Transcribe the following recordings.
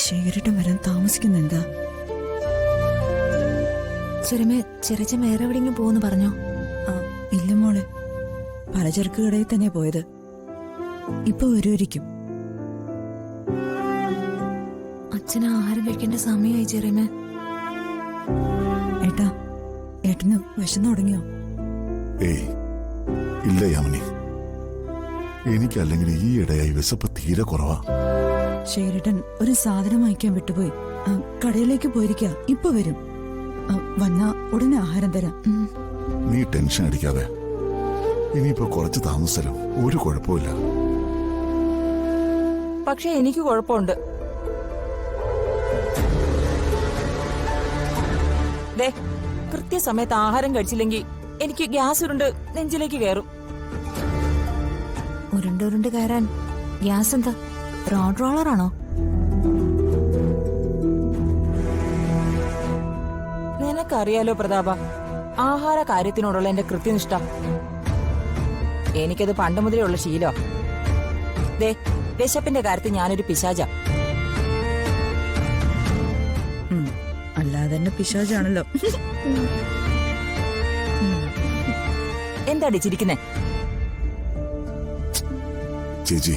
ശേഖരേട്ടൻ വരാൻ താമസിക്കുന്നെന്താ? ചെറിച്ച വേറെ എവിടെയെങ്കിലും പോകുന്നു പറഞ്ഞോ? ഇല്ല മോളെ, പലചരക്ക് കടയിൽ തന്നെ പോയത്. ഇപ്പൊ വരുമായിരിക്കും. അച്ഛന് ആഹാരം കഴിക്കേണ്ട സമയമായി ചെറിയമേ. ഏട്ടന് വിശന്നു തുടങ്ങിയോ? ഏയ് ഇല്ല യാമിനി, എനിക്കല്ലെങ്കിൽ ഈ ഇടയായി വിശപ്പ് തീരെ കുറവാ. ശേഖരേട്ടൻ ഒരു സാധനം വാങ്ങിക്കാൻ വിട്ടുപോയി. കടയിലേക്ക് പോയിരിക്കാ. ഇപ്പൊ വരും. വന്നാ ഉടനെ ആഹാരം തരാം. നീ ടെൻഷൻ അടിക്കാതെ. ഇനിയിപ്പോ കുറച്ച് താമസിച്ചാലും ഒരു കുഴപ്പമില്ല. പക്ഷെ എനിക്ക് കുഴപ്പമുണ്ട്. കൃത്യസമയത്ത് ആഹാരം കഴിച്ചില്ലെങ്കിൽ എനിക്ക് ഗ്യാസ് ഉരുണ്ട് നെഞ്ചിലേക്ക് കയറും. ഉരുണ്ട് കയറാൻ ഗ്യാസ് എന്താ റോഡ് റോളറാണോ? നിനക്കറിയാലോ പ്രതാപ, ആഹാര കാര്യത്തിനോടുള്ള എന്റെ കൃത്യനിഷ്ഠ. എനിക്കത് പണ്ട് മുതലേ ഉള്ള ശീലോ. വിശപ്പിന്റെ കാര്യത്തിൽ ഞാനൊരു പിശാച. അല്ലാതെ തന്നെ പിശാചാണല്ലോ. എന്താ ചിരിക്കുന്നേ? ചേച്ചി,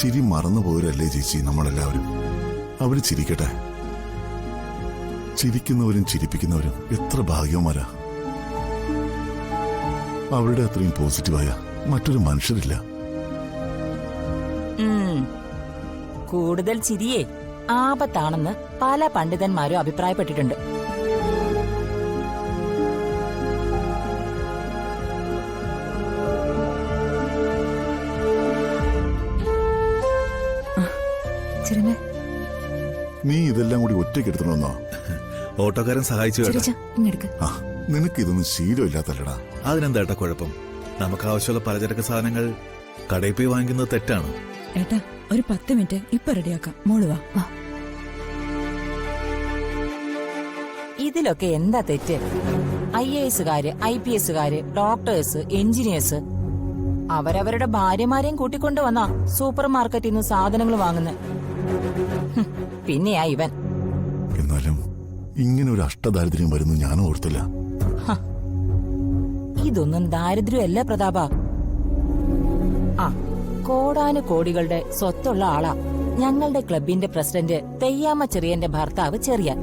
ചിരി മറന്നു പോരല്ലേ ചേച്ചി നമ്മളെല്ലാവരും. അവര് ചിരിക്കട്ടെ. ചിരിക്കുന്നവരും ചിരിപ്പിക്കുന്നവരും എത്ര ഭാഗ്യവന്മാരാ. അവരുടെ അത്രയും പോസിറ്റീവായ മറ്റൊരു മനുഷ്യരില്ല. കൂടുതൽ ചിരിയെ ആപത്താണെന്ന് പല പണ്ഡിതന്മാരും അഭിപ്രായപ്പെട്ടിട്ടുണ്ട്. നീ ഇതെല്ലാം കൂടി ഒറ്റയ്ക്ക് എടുത്തണമെന്നോ? ഓട്ടോക്കാരൻ സഹായിച്ചു. നിനക്ക് ഇതൊന്നും ശീലമില്ലാത്തല്ലടാ. അതിനെന്താ കുഴപ്പം? നമുക്ക് ആവശ്യമുള്ള പലചരക്ക് സാധനങ്ങൾ കടയിൽ പോയി വാങ്ങിക്കുന്നത് തെറ്റാണ്. ഏട്ടാ, ഒരു 10 മിനിറ്റ് ഇപ്പൊ റെഡിയാക്കാം. മോള് വാ. ഇതിലൊക്കെ എന്താ തെറ്റ്? IAS-കാര്, IPS-കാര്, ഡോക്ടേഴ്സ്, എഞ്ചിനീയേഴ്സ് അവരവരുടെ ഭാര്യമാരെയും കൂട്ടിക്കൊണ്ട് വന്നാ സൂപ്പർ മാർക്കറ്റിൽ നിന്ന് സാധനങ്ങൾ വാങ്ങുന്നത്. പിന്നെയാ ഇവൻ. എന്നാലും ഇങ്ങനെ ഒരു അഷ്ടദാരിദ്ര്യം വരുന്നു ഞാൻ ഓർത്തില്ല. ഇതൊന്നും ദാരിദ്ര്യമല്ല പ്രതാപ. കോടാനു കോടികളുടെ സ്വത്തുള്ള ആളാ ഞങ്ങളുടെ ക്ലബിന്റെ പ്രസിഡന്റ് തെയ്യാമ്മ ചെറിയന്റെ ഭർത്താവ് ചെറിയാൻ.